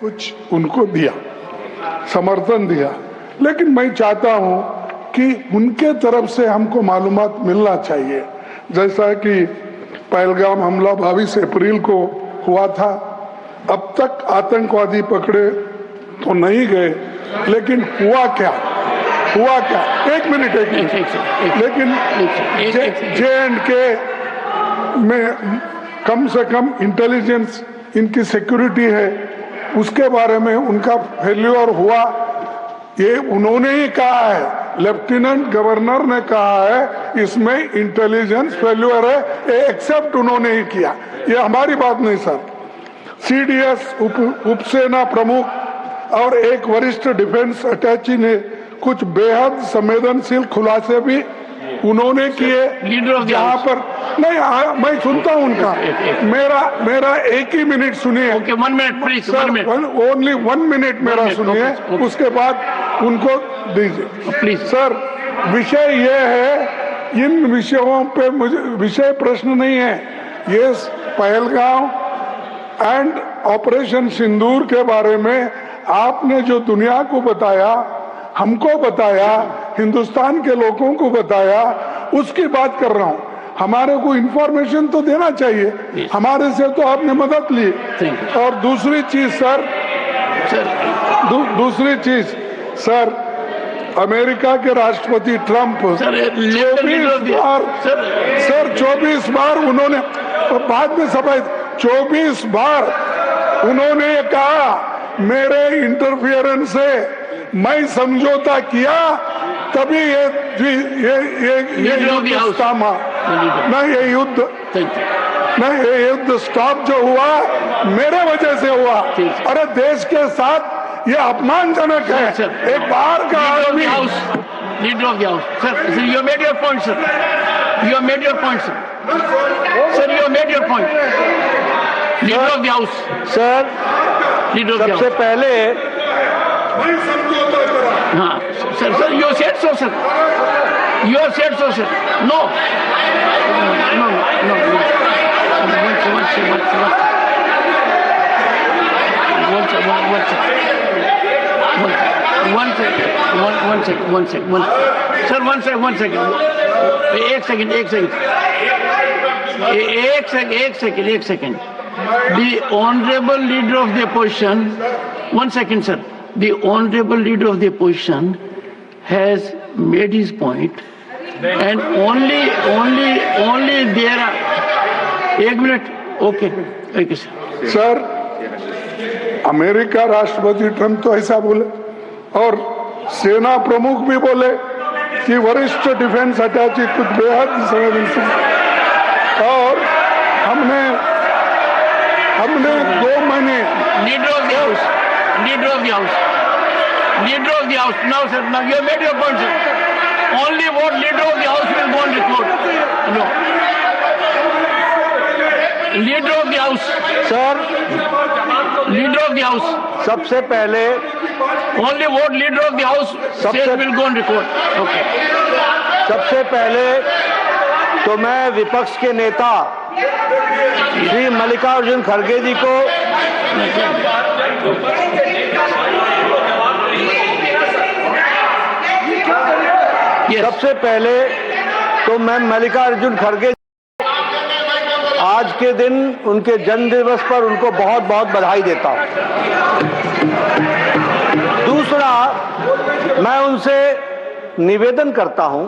कुछ उनको दिया, समर्थन दिया, लेकिन मैं चाहता हूं कि उनके तरफ से हमको मालूमात मिलना चाहिए। जैसा कि पहलगाम हमला 22 अप्रैल को हुआ था, अब तक आतंकवादी पकड़े तो नहीं गए, लेकिन हुआ क्या? एक मिनट लेकिन J&K में कम से कम इंटेलिजेंस इनकी सिक्योरिटी है, उसके बारे में उनका फेल्योर हुआ, ये उन्होंने ही कहा है, लेफ्टिनेंट गवर्नर ने कहा है इसमें इंटेलिजेंस फेल्योर है, ये एक्सेप्ट उन्होंने ही किया, ये हमारी बात नहीं सर। CDS उपसेना प्रमुख और एक वरिष्ठ डिफेंस अटैची ने कुछ बेहद संवेदनशील खुलासे भी उन्होंने किए, जहाँ पर नहीं मैं सुनता हूँ उनका, मेरा एक ही मिनट सुनिए। Okay, 1 minute please, only 1 minute मेरा सुनिए, उसके बाद उनको दीजिए प्लीज। सर, विषय ये है, इन विषयों पे मुझे विषय प्रश्न नहीं है, ये पहलगाम एंड ऑपरेशन सिंदूर के बारे में आपने जो दुनिया को बताया, हमको बताया, हिंदुस्तान के लोगों को बताया, उसकी बात कर रहा हूँ। हमारे को इंफॉर्मेशन तो देना चाहिए, हमारे से तो आपने मदद ली। और दूसरी चीज सर, दूसरी चीज सर, अमेरिका के राष्ट्रपति ट्रंप 24 बार उन्होंने, बाद में सभा 24 बार उन्होंने कहा मेरे इंटरफियरेंस से मैं समझौता किया, तभी ये युद्ध थामा, नहीं ये युद्ध स्टॉप जो हुआ मेरे वजह से हुआ। अरे देश के साथ ये अपमानजनक है, एक बाहर का आदमी। Leader of the house, sir, you made your point sir, you made your point sir, you made your point. Leader of the house sir, सबसे पहले हाँ sir, you said so sir, you said so sir, no, एक second, the honorable leader of the opposition, 1 second sir, the honorable leader of the opposition has made his point, and only there are 1 minute, okay sir, America राष्ट्रपति Trump तो ऐसा बोले, और सेना प्रमुख भी बोले कि वरिष्ठ डिफेंस अटैची कुछ बेहद संवेदनशील, और हमने 2 महीने leader of the house, now sir, now you have made your point sir, only what leader of the house will go on record, no, leader of the house sir, leader of the house, सबसे पहले only what leader of the house says will go on record, okay, सबसे पहले तो मैं विपक्ष के नेता श्री मल्लिकार्जुन खड़गे जी को सबसे पहले तो मैं मल्लिकार्जुन खड़गे आज के दिन उनके जन्म दिवस पर उनको बहुत बहुत बधाई देता हूं। दूसरा, मैं उनसे निवेदन करता हूं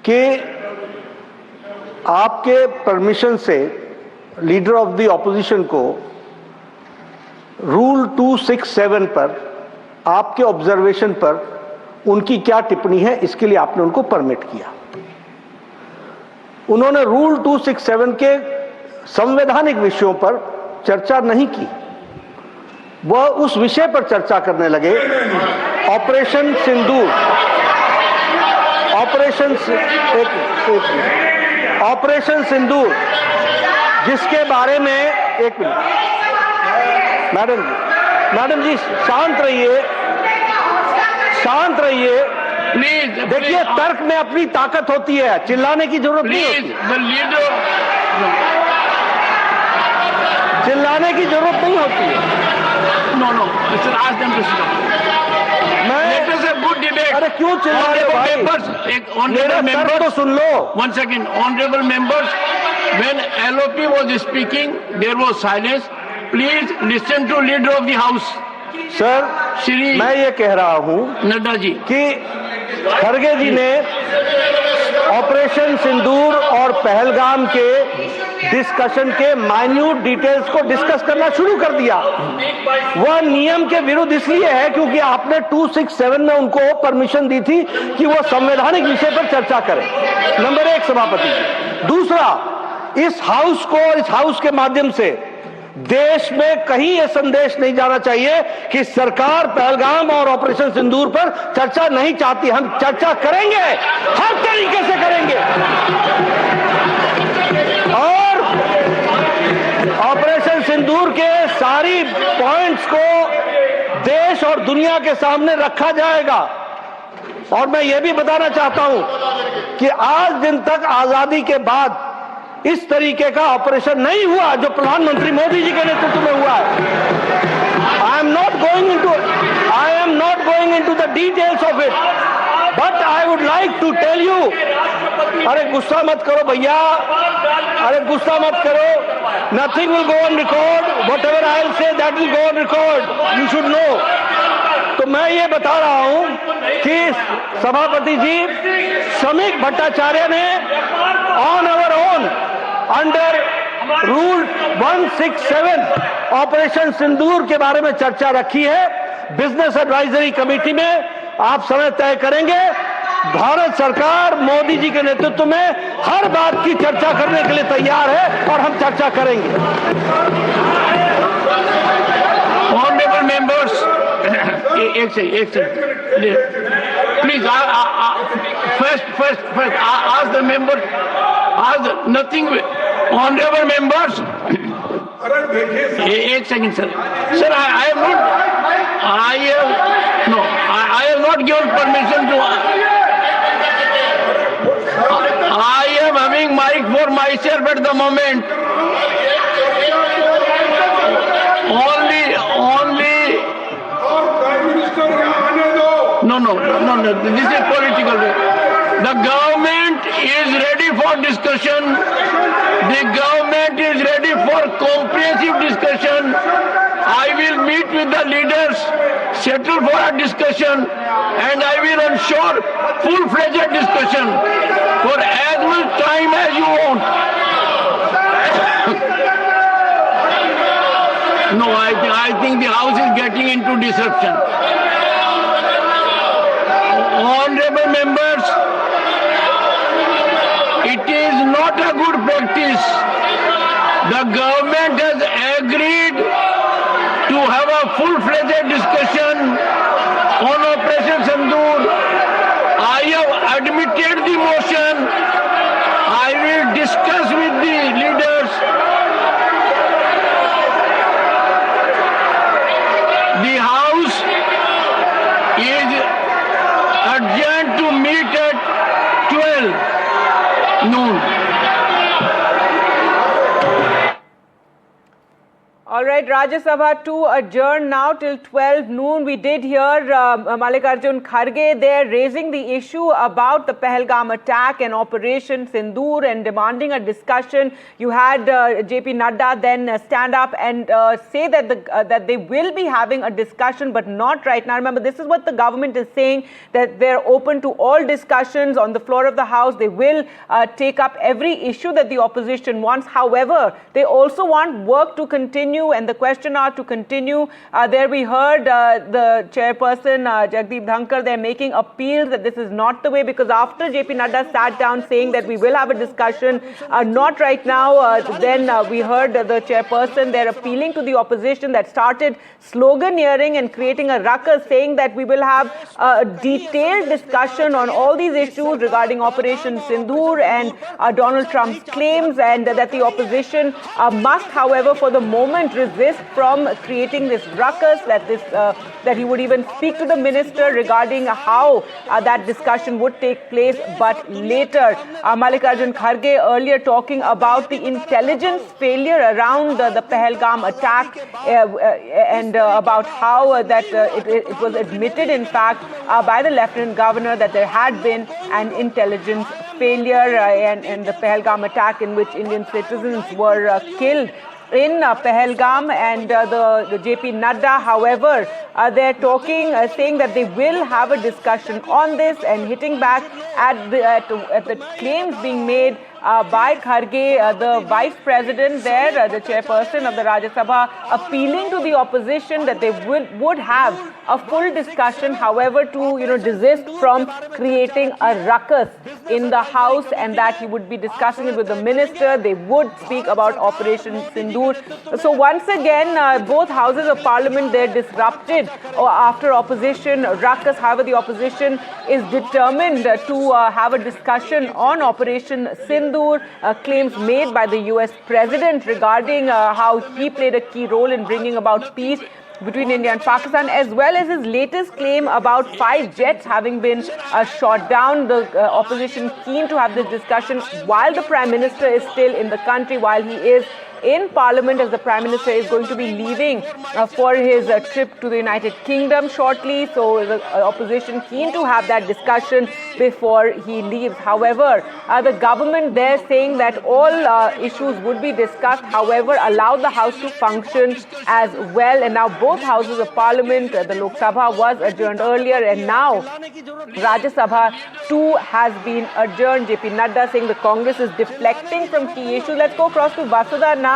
कि आपके परमिशन से लीडर ऑफ द ऑपोजिशन को रूल 267 पर आपके ऑब्जर्वेशन पर उनकी क्या टिप्पणी है, इसके लिए आपने उनको परमिट किया। उन्होंने रूल 267 के संवैधानिक विषयों पर चर्चा नहीं की, वह उस विषय पर चर्चा करने लगे, ऑपरेशन सिंदूर, ऑपरेशन सिंदूर, जिसके बारे में एक मिनट मैडम जी शांत रहिए प्लीज। देखिए, तर्क में अपनी ताकत होती है, चिल्लाने की जरूरत नहीं होती, चिल्लाने की जरूरत नहीं होती है। no. Sir, ask them to sit down. Let us have good debate. अरे क्यों चिल्ला रहे हो भाई? मेरा तर्क तो सुन लो. One second, honorable members, when LOP was speaking, there was silence. Please listen to leader of the house. Sir, Shri मैं ये कह रहा हूँ नड्डा जी कि खड़गे जी ने ऑपरेशन सिंदूर और पहलगाम के डिस्कशन के माइन्यूट डिटेल्स को डिस्कस करना शुरू कर दिया. वह नियम के विरुद्ध इसलिए है क्योंकि आपने 267 में उनको परमिशन दी थी कि वो संवैधानिक विषय पर चर्चा करें. नंबर 1 सभापति. दूसरा, इस हाउस के माध्यम से देश में कहीं यह संदेश नहीं जाना चाहिए कि सरकार पहलगाम और ऑपरेशन सिंदूर पर चर्चा नहीं चाहती. हम चर्चा करेंगे, हर तरीके से करेंगे, और ऑपरेशन सिंदूर के सारी पॉइंट्स को देश और दुनिया के सामने रखा जाएगा. और मैं यह भी बताना चाहता हूं कि आज दिन तक आजादी के बाद इस तरीके का ऑपरेशन नहीं हुआ जो प्रधानमंत्री मोदी जी के नेतृत्व में हुआ है. I am not going into the details of it, but I would like to tell you. अरे गुस्सा मत करो भैया, अरे गुस्सा मत करो. Nothing will go on record. Whatever I will say that will go on record. You should know. तो मैं ये बता रहा हूं कि सभापति जी श्रमिक भट्टाचार्य ने on our own under rule 167 operation Sindoor के बारे में चर्चा रखी है. बिजनेस एडवाइजरी कमेटी में आप समय तय करेंगे. भारत सरकार मोदी जी के नेतृत्व में हर बात की चर्चा करने के लिए तैयार है और हम चर्चा करेंगे. Honorable members, एक second, please, first, ask the members, nothing, honorable members, एक second sir, I have not given permission to, I am having mic for myself at the moment, only, no, this is political. The government is ready for discussion. The government is ready for comprehensive discussion. I will meet with the leaders, settle for a discussion, and I will ensure full-fledged discussion for as much time as you want. No, I think the house is getting into disruption. Honorable members, it is not a good practice. The government has agreed to have a full-fledged discussion on Operation Sindoor. I have admitted the motion. I will discuss with the leaders. The House is adjourned to meet at 12 noon. All right, Rajya Sabha to adjourn now till 12 noon. We did hear Mallikarjun Kharge there raising the issue about the Pahalgam attack and Operation Sindoor and demanding a discussion. You had JP Nadda then stand up and say that that they will be having a discussion, but not right now. Remember, this is what the government is saying, that they're open to all discussions on the floor of the House. They will take up every issue that the opposition wants. However, they also want work to continue and the question hour to continue. There we heard the chairperson Jagdeep Dhankar there making appeals that this is not the way, because after JP Nadda sat down saying that we will have a discussion, not right now, then we heard the chairperson there appealing to the opposition that started sloganeering and creating a ruckus, saying that we will have a detailed discussion on all these issues regarding Operation Sindoor and Donald Trump's claims, and that the opposition must, however, for the moment resist from creating this ruckus, that he would even speak to the minister regarding how that discussion would take place. But later, Mallikarjun Kharge earlier talking about the intelligence failure around the Pahalgam attack and about how it was admitted, in fact, by the Lieutenant Governor that there had been an intelligence failure and the Pahalgam attack in which Indian citizens were killed in Pahalgam. And the JP Nadda, however, they're talking, saying that they will have a discussion on this and hitting back at the claims being made by Kharge, the vice president there, the chairperson of the Rajya Sabha, appealing to the opposition that they would have a full discussion, however, to desist from creating a ruckus in the house, and that he would be discussing it with the minister. They would speak about Operation Sindoor. So once again, both houses of parliament, they're disrupted after opposition ruckus. However, the opposition is determined to have a discussion on Operation Sindoor. Claims made by the US president regarding how he played a key role in bringing about peace between India and Pakistan, as well as his latest claim about 5 jets having been shot down. The opposition keen to have this discussion while the Prime Minister is still in the country, while he is in Parliament, as the Prime Minister is going to be leaving for his trip to the United Kingdom shortly. So the opposition keen to have that discussion before he leaves. However, the government there saying that all issues would be discussed, however, allowed the House to function as well. And now both houses of Parliament, the Lok Sabha was adjourned earlier, and now Rajya Sabha too has been adjourned. JP Nadda saying the Congress is deflecting from key issues. Let's go across to Vasudha now.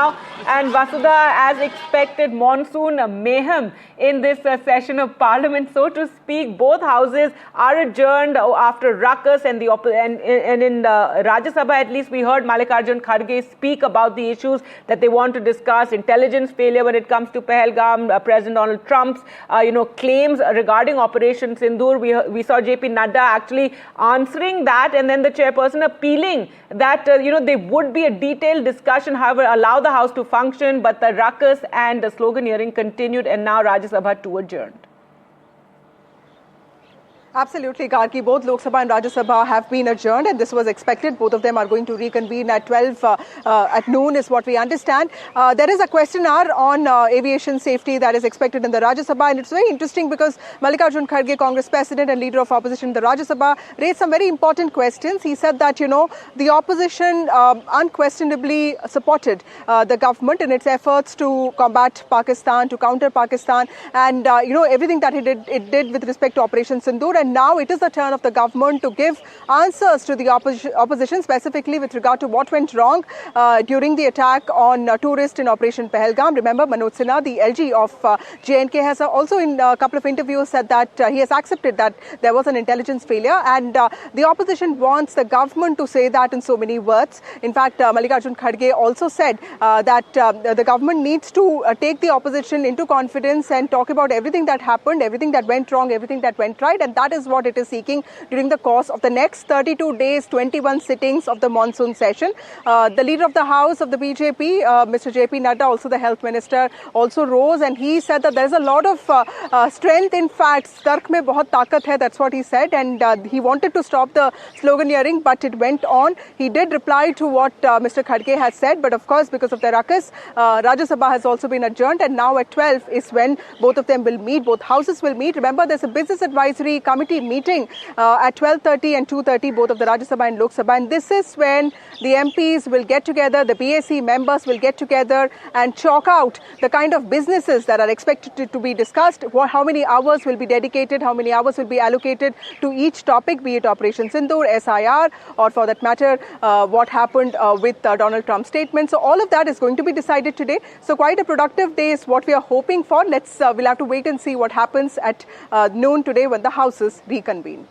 And Vasudha, as expected, monsoon mayhem in this session of Parliament, so to speak. Both houses are adjourned after ruckus, and in Rajya Sabha, at least, we heard Mallikarjun Kharge speak about the issues that they want to discuss: intelligence failure when it comes to Pahalgam, President Donald Trump's claims regarding Operation Sindoor. We saw JP Nadda actually answering that, and then the chairperson appealing that there would be a detailed discussion, however, allow the House to function. But the ruckus and the sloganeering continued, and now Rajya Sabha too adjourned. Absolutely, Gargi. Both Lok Sabha and Rajya Sabha have been adjourned, and this was expected. Both of them are going to reconvene at 12 at noon is what we understand. There is a question hour on aviation safety that is expected in the Rajya Sabha, and it's very interesting because Mallikarjun Kharge, Congress President and Leader of Opposition in the Rajya Sabha, raised some very important questions. He said that, the opposition unquestionably supported the government in its efforts to combat Pakistan, to counter Pakistan, and, everything that it did with respect to Operation Sindoor. And now it is the turn of the government to give answers to the opposition, specifically with regard to what went wrong during the attack on tourists in Operation Pahalgam. Remember, Manoj Sinha, the LG of J&K, has also in a couple of interviews said that he has accepted that there was an intelligence failure, and the opposition wants the government to say that in so many words. In fact, Mallikarjun Kharge also said that the government needs to take the opposition into confidence and talk about everything that happened, everything that went wrong, everything that went right, and that is what it is seeking during the course of the next 32 days, 21 sittings of the monsoon session. The leader of the House of the BJP, Mr. JP Nadda, also the health minister, also rose, and he said that there is a lot of strength in facts. Tark mein bahut taakat hai, that's what he said, and he wanted to stop the sloganeering, but it went on. He did reply to what Mr. Kharge has said, but of course, because of the ruckus, Rajya Sabha has also been adjourned, and now at 12 is when both of them will meet, both houses will meet. Remember, there's a business advisory committee meeting at 12:30 and 2:30, both of the Rajya Sabha and Lok Sabha, and this is when the MPs will get together, the BAC members will get together and chalk out the kind of businesses that are expected to be discussed, how many hours will be dedicated, how many hours will be allocated to each topic, be it Operation Sindoor, SIR, or for that matter, what happened with Donald Trump's statement. So all of that is going to be decided today. So quite a productive day is what we are hoping for. We'll have to wait and see what happens at noon today when the houses reconvene.